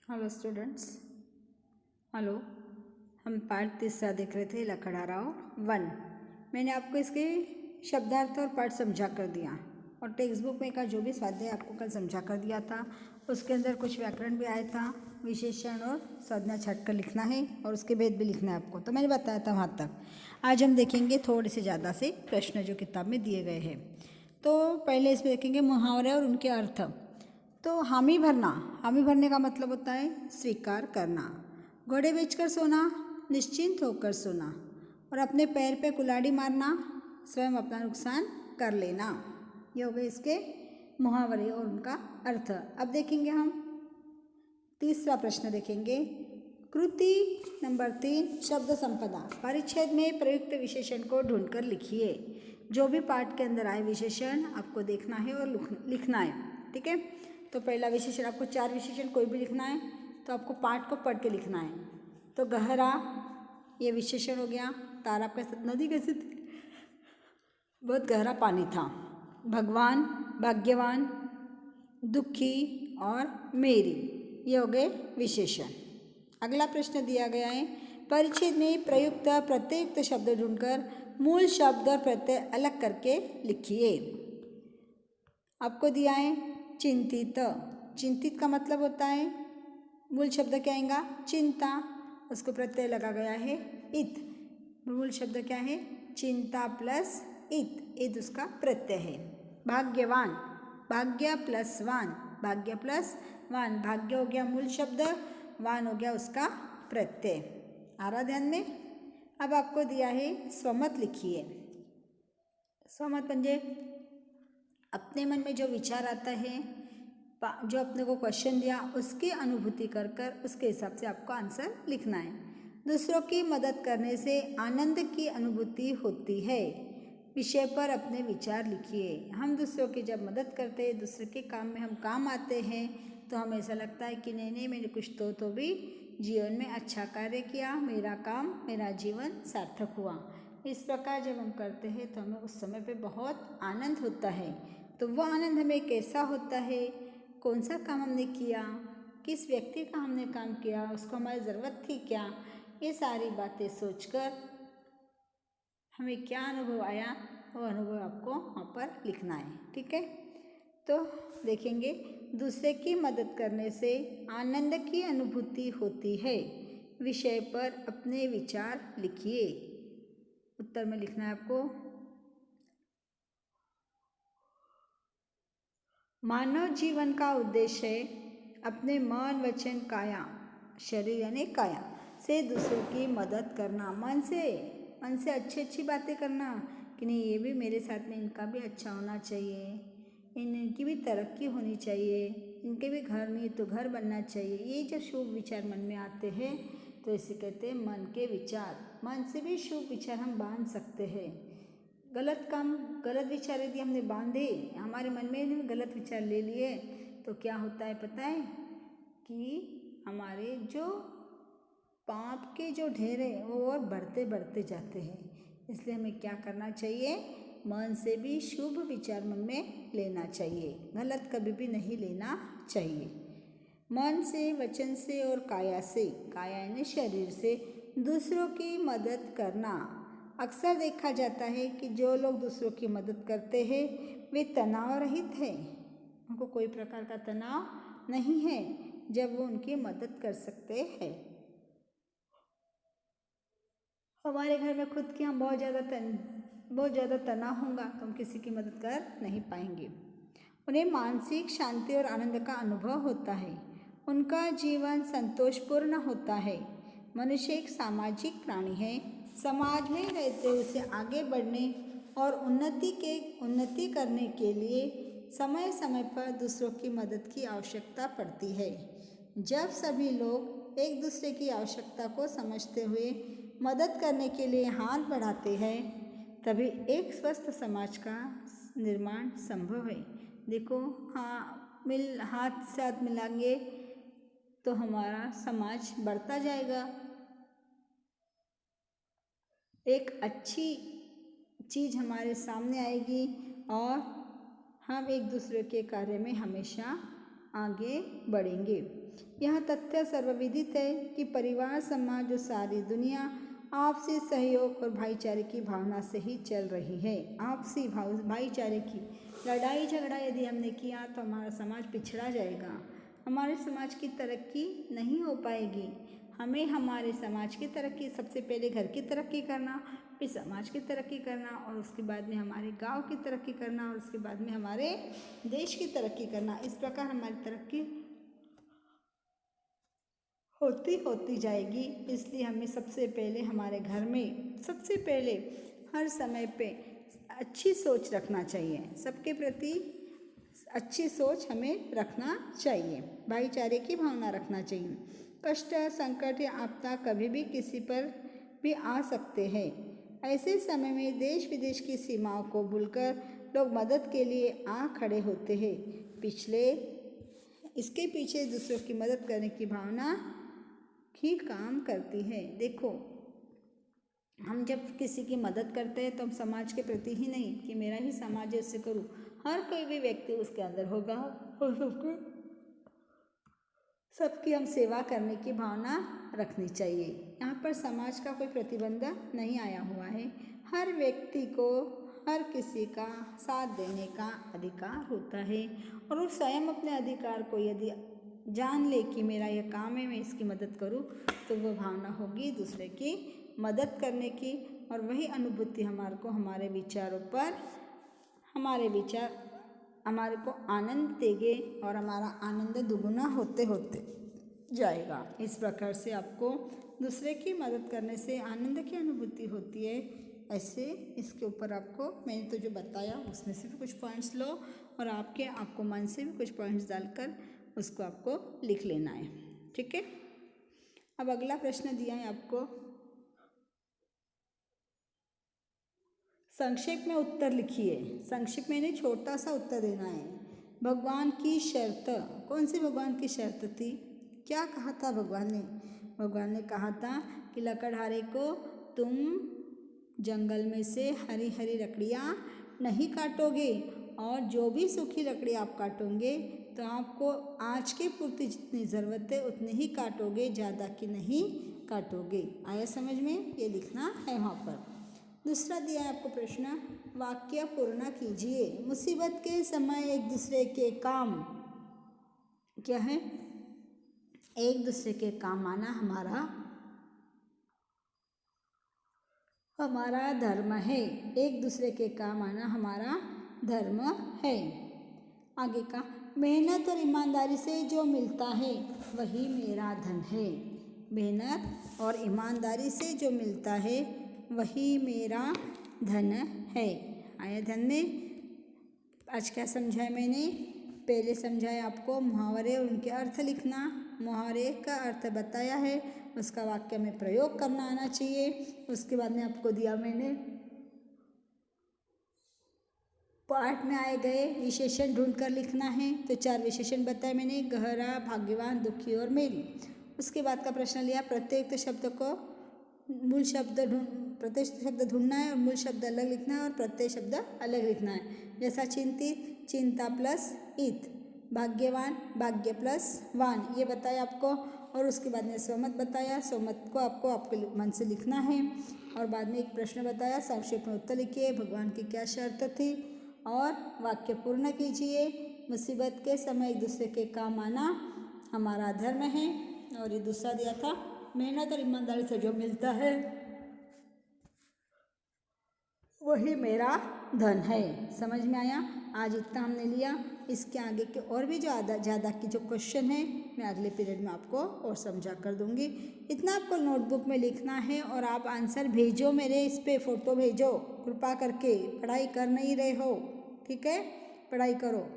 Hello students. Hello. हम पाठ तीसरा देख रहे थे लकड़हाराओ 1। मैंने आपको इसके शब्दार्थ और पाठ समझा कर दिया और टेक्स्ट बुक में का जो भी स्वाध्याय आपको कल समझा कर दिया था उसके अंदर कुछ व्याकरण भी आया था, विशेषण और संज्ञा छट कर लिखना है और उसके भेद भी लिखना है आपको, तो मैंने बताया था वहाँ तक। आज हम देखेंगे थोड़े से ज़्यादा से प्रश्न जो किताब में दिए गए हैं। तो पहले इसमें देखेंगे मुहावरे और उनके अर्थ। तो हामी भरने का मतलब होता है स्वीकार करना। घोड़े बेचकर सोना, निश्चिंत होकर सोना। और अपने पैर पे कुल्हाड़ी मारना, स्वयं अपना नुकसान कर लेना। ये हो गए इसके मुहावरे और उनका अर्थ। अब देखेंगे हम तीसरा प्रश्न देखेंगे। कृति नंबर 3 शब्द संपदा। परिच्छेद में प्रयुक्त विशेषण को ढूंढकर लिखिए। जो भी पाठ के अंदर आए विशेषण आपको देखना है और लिखना है, ठीक है। तो पहला विशेषण, आपको 4 विशेषण कोई भी लिखना है तो आपको पाठ को पढ़ के लिखना है। तो गहरा ये विशेषण हो गया। तालाब का नदी कैसे थी? बहुत गहरा पानी था। भगवान, भाग्यवान, दुखी और मेरी, ये हो गए विशेषण। अगला प्रश्न दिया गया है, परिच्छेद में प्रयुक्त प्रत्ययुक्त शब्द ढूंढकर मूल शब्द और प्रत्यय अलग करके लिखिए। आपको दिया है चिंतित। चिंतित का मतलब होता है, मूल शब्द क्या आएगा? चिंता। उसको प्रत्यय लगा गया है इत। मूल शब्द क्या है? चिंता प्लस इत। इत उसका प्रत्यय है। भाग्यवान, भाग्य प्लस वान, भाग्य प्लस वान। भाग्य हो गया मूल शब्द, वान हो गया उसका प्रत्यय। आ रहा ध्यान में? अब आपको दिया है स्वमत लिखिए। स्वमत म्हणजे अपने मन में जो विचार आता है, जो अपने को क्वेश्चन दिया उसकी अनुभूति कर कर उसके हिसाब से आपको आंसर लिखना है। दूसरों की मदद करने से आनंद की अनुभूति होती है। विषय पर अपने विचार लिखिए। हम दूसरों की जब मदद करते हैं, दूसरे के काम में हम काम आते हैं, तो हमें ऐसा लगता है कि नहीं मैंने कुछ तो भी जीवन में अच्छा कार्य किया, मेरा काम, मेरा जीवन सार्थक हुआ। इस प्रकार जब हम करते हैं तो हमें उस समय पे बहुत आनंद होता है। तो वह आनंद हमें कैसा होता है, कौन सा काम हमने किया, किस व्यक्ति का हमने काम किया, उसको हमारी ज़रूरत थी क्या, ये सारी बातें सोचकर हमें क्या अनुभव आया वो अनुभव आपको वहाँ पर लिखना है, ठीक है। तो देखेंगे, दूसरे की मदद करने से आनंद की अनुभूति होती है। विषय पर अपने विचार लिखिए। उत्तर में लिखना है आपको। मानव जीवन का उद्देश्य है अपने मन, वचन, काया, शरीर यानी काया से दूसरों की मदद करना। मन से अच्छी अच्छी बातें करना कि नहीं ये भी मेरे साथ में, इनका भी अच्छा होना चाहिए, इनकी भी तरक्की होनी चाहिए, इनके भी घर नहीं तो घर बनना चाहिए। ये जब शुभ विचार मन में आते हैं तो इसे कहते हैं मन के विचार। मन से भी शुभ विचार हम बांध सकते हैं। गलत विचार यदि हमने बांधे, हमारे मन में गलत विचार ले लिए, तो क्या होता है पता है कि हमारे जो पाप के जो ढेर है वो और बढ़ते बढ़ते जाते हैं। इसलिए हमें क्या करना चाहिए? मन से भी शुभ विचार मन में लेना चाहिए, गलत कभी भी नहीं लेना चाहिए। मन से, वचन से और काया से, काया यानी शरीर से दूसरों की मदद करना। अक्सर देखा जाता है कि जो लोग दूसरों की मदद करते हैं वे तनाव रहित हैं। उनको कोई प्रकार का तनाव नहीं है जब वो उनकी मदद कर सकते हैं। हमारे घर में खुद की हम बहुत ज़्यादा तनाव होगा तो हम किसी की मदद कर नहीं पाएंगे। उन्हें मानसिक शांति और आनंद का अनुभव होता है। उनका जीवन संतोषपूर्ण होता है। मनुष्य एक सामाजिक प्राणी है। समाज में रहते हुए उसे आगे बढ़ने और उन्नति करने के लिए समय समय पर दूसरों की मदद की आवश्यकता पड़ती है। जब सभी लोग एक दूसरे की आवश्यकता को समझते हुए मदद करने के लिए हाथ बढ़ाते हैं तभी एक स्वस्थ समाज का निर्माण संभव है। देखो, हाथ से हाथ मिलाएंगे तो हमारा समाज बढ़ता जाएगा। एक अच्छी चीज़ हमारे सामने आएगी और हम एक दूसरे के कार्य में हमेशा आगे बढ़ेंगे। यह तथ्य सर्वविदित है कि परिवार, समाज और सारी दुनिया आपसी सहयोग और भाईचारे की भावना से ही चल रही है। आपसी भाईचारे की लड़ाई झगड़ा यदि हमने किया तो हमारा समाज पिछड़ा जाएगा, हमारे समाज की तरक्की नहीं हो पाएगी। हमें हमारे समाज की तरक्की, सबसे पहले घर की तरक्की करना, फिर समाज की तरक्की करना और उसके बाद में हमारे गांव की तरक्की करना और उसके बाद में हमारे देश की तरक्की करना। इस प्रकार हमारी तरक्की होती होती जाएगी। इसलिए हमें सबसे पहले हमारे घर में सबसे पहले हर समय पे अच्छी सोच रखना चाहिए, सबके प्रति अच्छी सोच हमें रखना चाहिए, भाईचारे की भावना रखना चाहिए। कष्ट, संकट या आपदा कभी भी किसी पर भी आ सकते हैं। ऐसे समय में देश विदेश की सीमाओं को भूलकर लोग मदद के लिए आ खड़े होते हैं। इसके पीछे दूसरों की मदद करने की भावना ही काम करती है। देखो, हम जब किसी की मदद करते हैं तो हम समाज के प्रति ही नहीं कि मेरा ही समाज है उससे करूँ, हर कोई भी व्यक्ति उसके अंदर होगा और सबकी हम सेवा करने की भावना रखनी चाहिए। यहाँ पर समाज का कोई प्रतिबंध नहीं आया हुआ है। हर व्यक्ति को हर किसी का साथ देने का अधिकार होता है और वो स्वयं अपने अधिकार को यदि जान ले कि मेरा यह काम है, मैं इसकी मदद करूं, तो वो भावना होगी दूसरे की मदद करने की और वही अनुभूति हमारे को हमारे विचारों पर हमारे को आनंद देंगे और हमारा आनंद दुगुना होते होते जाएगा। इस प्रकार से आपको दूसरे की मदद करने से आनंद की अनुभूति होती है। ऐसे इसके ऊपर आपको मैंने तो जो बताया उसमें से भी कुछ पॉइंट्स लो और आपको मन से भी कुछ पॉइंट्स डालकर उसको आपको लिख लेना है, ठीक है। अब अगला प्रश्न दिया है आपको, संक्षेप में उत्तर लिखिए। संक्षेप में नहीं, छोटा सा उत्तर देना है। भगवान की शर्त, कौन सी भगवान की शर्त थी? क्या कहा था भगवान ने? भगवान ने कहा था कि लकड़हारे को तुम जंगल में से हरी हरी लकड़ियाँ नहीं काटोगे और जो भी सूखी लकड़ी आप काटोगे तो आपको आज की पूर्ति जितनी ज़रूरत है उतनी ही काटोगे, ज़्यादा की नहीं काटोगे। आया समझ में? ये लिखना है वहाँ पर। दूसरा दिया है आपको प्रश्न, वाक्य पूर्ण कीजिए। मुसीबत के समय एक दूसरे के काम, क्या है? एक दूसरे के काम आना हमारा धर्म है। एक दूसरे के काम आना हमारा धर्म है। आगे का, मेहनत और ईमानदारी से जो मिलता है वही मेरा धन है। मेहनत और ईमानदारी से जो मिलता है वही मेरा धन है। आया धन में? आज क्या समझाया मैंने? पहले समझाया आपको मुहावरे और उनके अर्थ लिखना, मुहावरे का अर्थ बताया है, उसका वाक्य में प्रयोग करना आना चाहिए। उसके बाद में आपको दिया मैंने पाठ में आए गए विशेषण ढूंढकर लिखना है, तो 4 विशेषण बताए मैंने, गहरा, भाग्यवान, दुखी और मेरी। उसके बाद का प्रश्न लिया, प्रत्येक शब्द ढूंढना है और मूल शब्द अलग लिखना है और प्रत्यय शब्द अलग लिखना है। जैसा चिंतित, चिंता प्लस इत, भाग्यवान, भाग्य प्लस वान, ये बताया आपको। और उसके बाद में सोमत बताया, सोमत को आपको आपके मन से लिखना है। और बाद में एक प्रश्न बताया, संक्षेप में उत्तर लिखिए, भगवान की क्या शर्त थी और वाक्य पूर्ण कीजिए। मुसीबत के समय एक दूसरे के काम आना हमारा धर्म है। और ये दूसरा दिया था, मेहनत और ईमानदारी से जो मिलता है वही मेरा धन है। समझ में आया? आज इतना हमने लिया, इसके आगे के और भी ज़्यादा की जो क्वेश्चन है मैं अगले पीरियड में आपको और समझा कर दूंगी। इतना आपको नोटबुक में लिखना है और आप आंसर भेजो, मेरे इस पे फ़ोटो भेजो कृपा करके। पढ़ाई कर नहीं रहे हो, ठीक है? पढ़ाई करो।